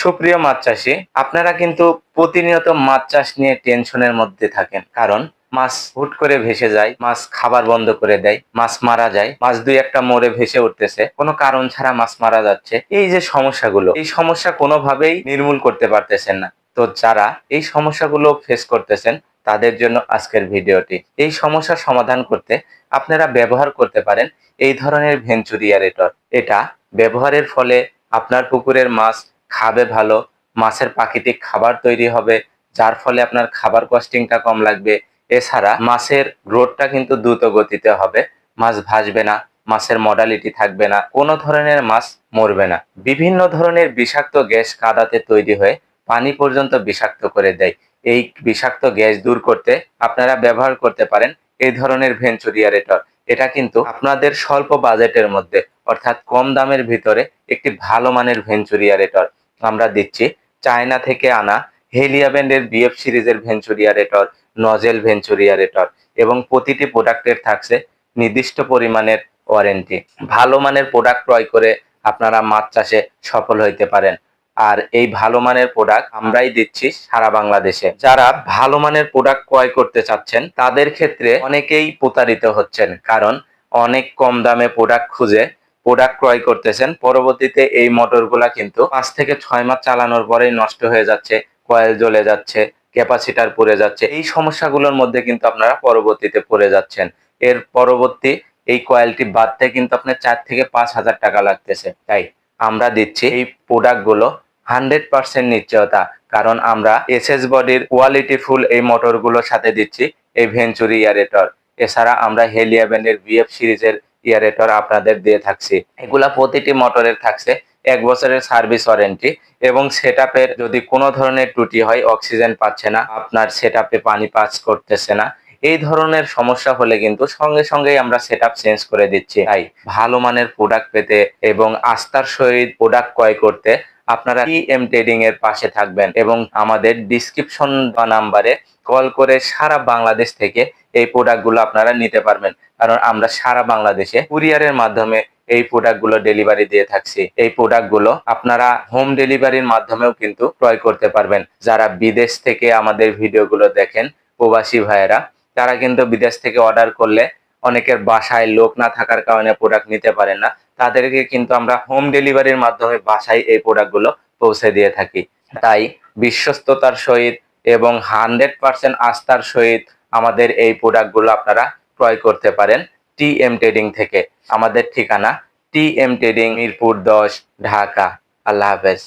সুপ্রিয় মাছ চাষী, আপনারা কিন্তু প্রতিনিয়ত মাছ চাষ নিয়ে টেনশনের মধ্যে থাকেন। কারণ মাছ হুট করে ভেসে যায়, মাছ খাবার বন্ধ করে দেয়, মাছ মারা যায়, মাছ দুই একটা মরে ভেসে উঠতেছে, কোনো কারণ ছাড়া মাছ মারা যাচ্ছে। এই যে সমস্যাগুলো, এই সমস্যা কোনোভাবেই নির্মূল করতে পারতেছেন না। তো যারা এই সমস্যাগুলো ফেস করতেছেন তাদের জন্য আজকের ভিডিওটি। এই সমস্যার সমাধান করতে আপনারা ব্যবহার করতে পারেন এই ধরনের ভেঞ্চুরি এরেটর। এটা ব্যবহারের ফলে আপনার পুকুরের মাছ খাবে ভালো, মাছের প্রাকৃতিক খাবার তৈরি হবে, যার ফলে আপনার খাবার কস্টিংটা কম লাগবে। এছাড়া মাছের গ্রোথটা কিন্তু দ্রুত গতিতে হবে, মাছ ভাসবে না, মাছের মডালিটি থাকবে না, কোনো ধরনের মাছ মরবে না। বিভিন্ন ধরনের বিষাক্ত গ্যাস কাদাতে তৈরি হয়ে পানি পর্যন্ত বিষাক্ত করে দেয়। এই বিষাক্ত গ্যাস দূর করতে আপনারা ব্যবহার করতে পারেন এই ধরনের ভেঞ্চুরি এরেটর। এটা কিন্তু আপনাদের স্বল্প বাজেটের মধ্যে, অর্থাৎ কম দামের ভিতরে একটি ভালো মানের ভেঞ্চুরি এরেটর আমরা দিচ্ছি। চায়না থেকে আনা হেলিয়া ব্র্যান্ডের বিএফ সিরিজের venturi aerator, nozzle venturi aerator, এবং প্রতিটি প্রোডাক্টের থাকছে নির্দিষ্ট পরিমাণের ওয়ারেন্টি। ভালো মানের প্রোডাক্ট ক্রয় করে আপনারা মাছ চাষে সফল হইতে পারেন। আর এই ভালো মানের প্রোডাক্ট আমরাই দিচ্ছি সারা বাংলাদেশে। যারা ভালো মানের প্রোডাক্ট ক্রয় করতে চাচ্ছেন তাদের ক্ষেত্রে অনেকেই প্রতারিত হচ্ছেন, কারণ অনেক কম দামে প্রোডাক্ট খুঁজে প্রোডাক্ট ক্রয় করতেছেন, পরবর্তীতে এই মোটরগুলা কিন্তু 5 থেকে 6 মাস চালানোর পরেই নষ্ট হয়ে যাচ্ছে, কয়েল জ্বলে যাচ্ছে, ক্যাপাসিটার পড়ে যাচ্ছে। এই সমস্যাগুলোর মধ্যে কিন্তু আপনারা পরবর্তীতে পড়ে যাচ্ছেন। এর পরবর্তী এই কয়েলটি বাদতে কিন্তু আপনার 4 থেকে 5 হাজার টাকা লাগতেছে। তাই আমরা দিচ্ছি এই প্রোডাক্টগুলো 100% নিশ্চয়তা, কারণ আমরা এসএস বডির কোয়ালিটি ফুল এই মোটরগুলোর সাথে দিচ্ছি এই ভেঞ্চুরি এয়ারেটর। এছাড়া আমরা হেলিয়া ব্র্যান্ডের বিএফ সিরিজের এয়ারেটর আপনাদের দিয়ে থাকছি। এগুলা প্রতিটি মোটরের থাকছে 1 বছরের সার্ভিস ওয়ারেন্টি, এবং সেটআপের যদি কোনো ধরনের ত্রুটি হয়, অক্সিজেন পাচ্ছে না, আপনার সেটআপে পানি পাস করতেছে না, এই ধরনের সমস্যা হলে কিন্তু সঙ্গে সঙ্গেই আমরা সেটআপ চেঞ্জ করে দিচ্ছি। তাই ভালো মানের প্রোডাক্ট পেতে এবং আস্থার সহিত প্রোডাক্ট ক্রয় করতে আপনারা টিএম ট্রেডিং এর পাশে থাকবেন এবং আমাদের ডিসক্রিপশন বা নাম্বারে কল করে সারা বাংলাদেশ থেকে এই প্রোডাক্টগুলো আপনারা নিতে পারবেন। কারণ আমরা সারা বাংলাদেশে কুরিয়ারের মাধ্যমে এই প্রোডাক্টগুলো ডেলিভারি দিয়ে থাকছি। এই প্রোডাক্টগুলো আপনারা হোম ডেলিভারির মাধ্যমেও কিন্তু ক্রয় করতে পারবেন। যারা বিদেশ থেকে আমাদের ভিডিওগুলো দেখেন, প্রবাসী ভাইয়েরা, তারা কিন্তু বিদেশ থেকে অর্ডার করলে অনেকের বাসায় লোক না থাকার কারণে প্রোডাক্ট নিতে পারেন না, তাদেরকে কিন্তু আমরা হোম ডেলিভারির মাধ্যমে বাসায় এই প্রোডাক্টগুলো পৌঁছে দিয়ে থাকি। তাই বিশ্বস্ততার সহিত এবং 100% আস্থার সহিত আমাদের এই প্রোডাক্টগুলো আপনারা ক্রয় করতে পারেন টিএম ট্রেডিং থেকে। আমাদের ঠিকানা টিএম ট্রেডিং, মিরপুর 10, ঢাকা। আল্লাহ হাফেজ।